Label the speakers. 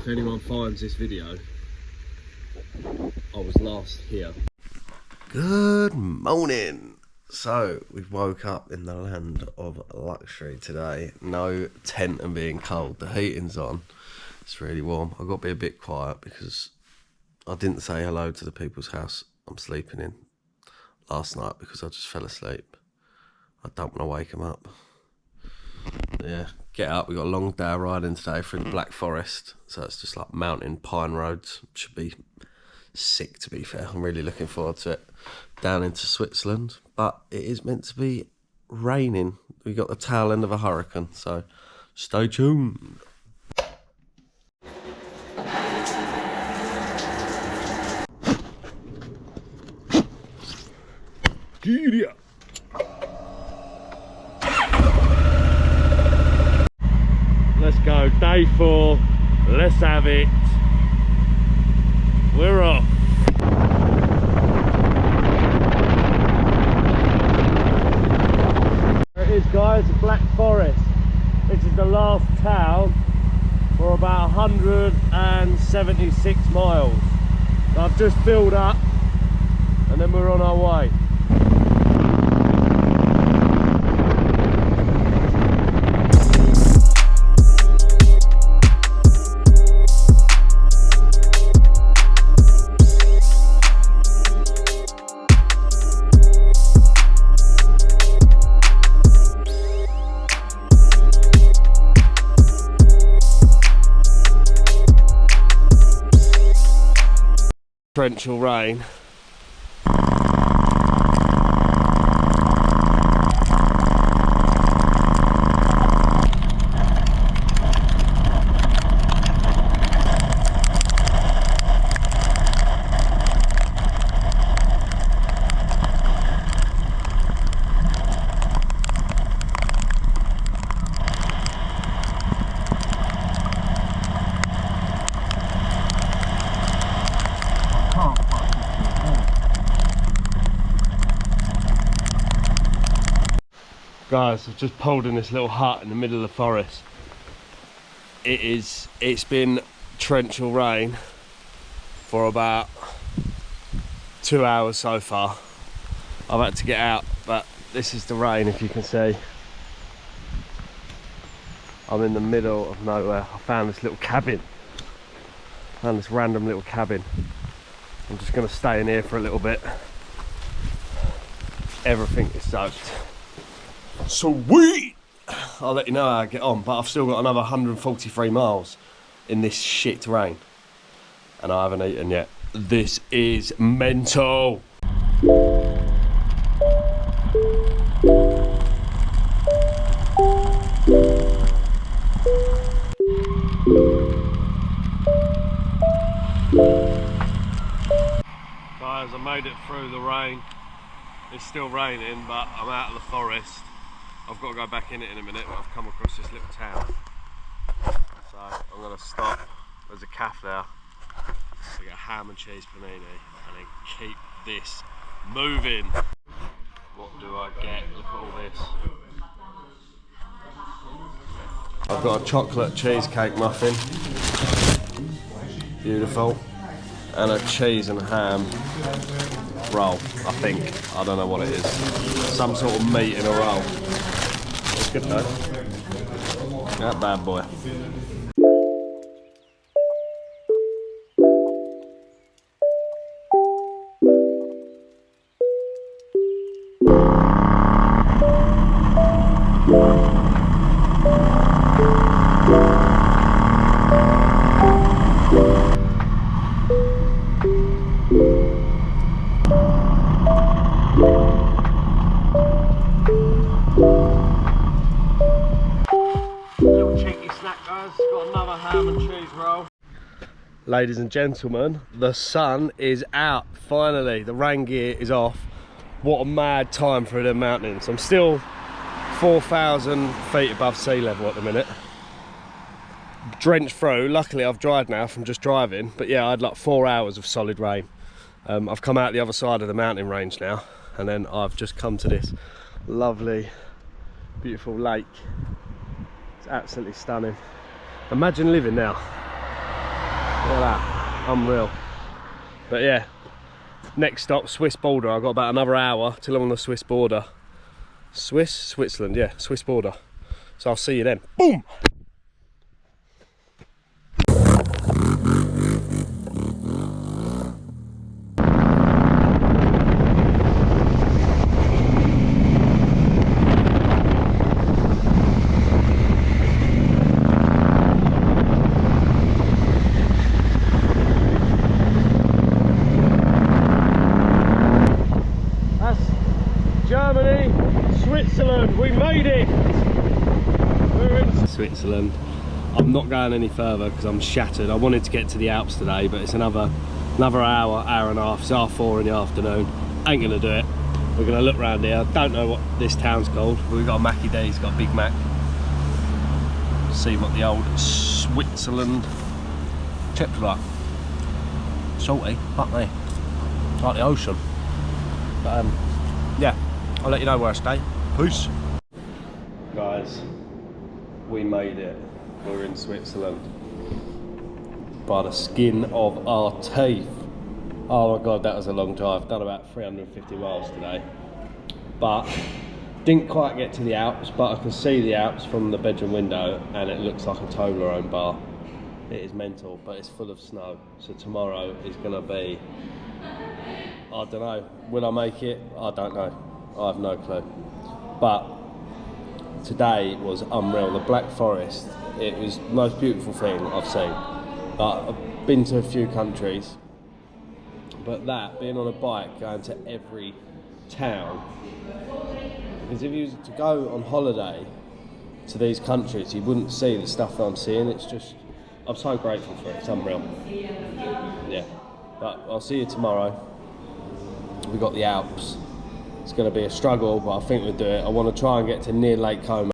Speaker 1: if anyone finds this video, I was last here. Good morning. So we've woke up in the land of luxury today. No tent and being cold. The heating's on. It's really warm. I've got to be a bit quiet because I didn't say hello to the people's house I'm sleeping in last night because I just fell asleep. I don't want to wake them up. Yeah, get up. We've got a long day of riding today through the Black Forest. So it's just like mountain pine roads. Should be sick, to be fair. I'm really looking forward to it. Down into Switzerland. But it is meant to be raining. We got the tail end of a hurricane. So stay tuned. Giddy up. Let's go, day 4, let's have it. We're off. There it is, guys, the Black Forest. This is the last town for about 176 miles. So I've just filled up and then we're on our way. Torrential rain. Guys, I've just pulled in this little hut in the middle of the forest. It's been torrential rain for about 2 hours so far. I've had to get out, but this is the rain, if you can see. I'm in the middle of nowhere. I found this little cabin. Found this random little cabin. I'm just gonna stay in here for a little bit. Everything is soaked. Sweet! I'll let you know how I get on, but I've still got another 143 miles in this shit rain. And I haven't eaten yet. This is mental. Guys, I made it through the rain. It's still raining, but I'm out of the forest. I've got to go back in it in a minute, but I've come across this little town. So I'm going to stop. There's a cafe there. So get a ham and cheese panini and then keep this moving. What do I get? Look at all this. I've got a chocolate cheesecake muffin. Beautiful. And a cheese and ham roll, I think. I don't know what it is. Some sort of meat in a roll. It's good though. That bad boy. Ladies and gentlemen, the sun is out finally. The rain gear is off. What a mad time for the mountains. I'm still 4,000 feet above sea level at the minute. Drenched through. Luckily I've dried now from just driving, but yeah, I had like 4 hours of solid rain. I've come out the other side of the mountain range now, and then I've just come to this lovely, beautiful lake. It's absolutely stunning. Imagine living now at that, unreal. But yeah, next stop, Swiss border. I've got about another hour till I'm on the Swiss border. Switzerland, yeah, Swiss border. So I'll see you then. Boom! Germany, Switzerland, we made it! We're in Switzerland. I'm not going any further because I'm shattered. I wanted to get to the Alps today, but it's another hour and a half. It's 4:30 in the afternoon. Ain't gonna do it. We're gonna look around here. Don't know what this town's called. We've got a Mackie D's, got a Big Mac. See what the old Switzerland chips like. Salty, fuck me. Like the ocean. But yeah. I'll let you know where I stay. Peace. Guys, we made it. We're in Switzerland. By the skin of our teeth. Oh my God, that was a long drive. I've done about 350 miles today. But didn't quite get to the Alps, but I can see the Alps from the bedroom window and it looks like a Toblerone bar. It is mental, but it's full of snow. So tomorrow is gonna be, I don't know, will I make it? I don't know. I have no clue. But today was unreal. The Black Forest, it was the most beautiful thing I've seen. I've been to a few countries, but that, being on a bike, going to every town, because if you was to go on holiday to these countries, you wouldn't see the stuff that I'm seeing. It's just, I'm so grateful for it. It's unreal. Yeah. But I'll see you tomorrow. We've got the Alps. It's going to be a struggle, but I think we'll do it. I want to try and get to near Lake Como.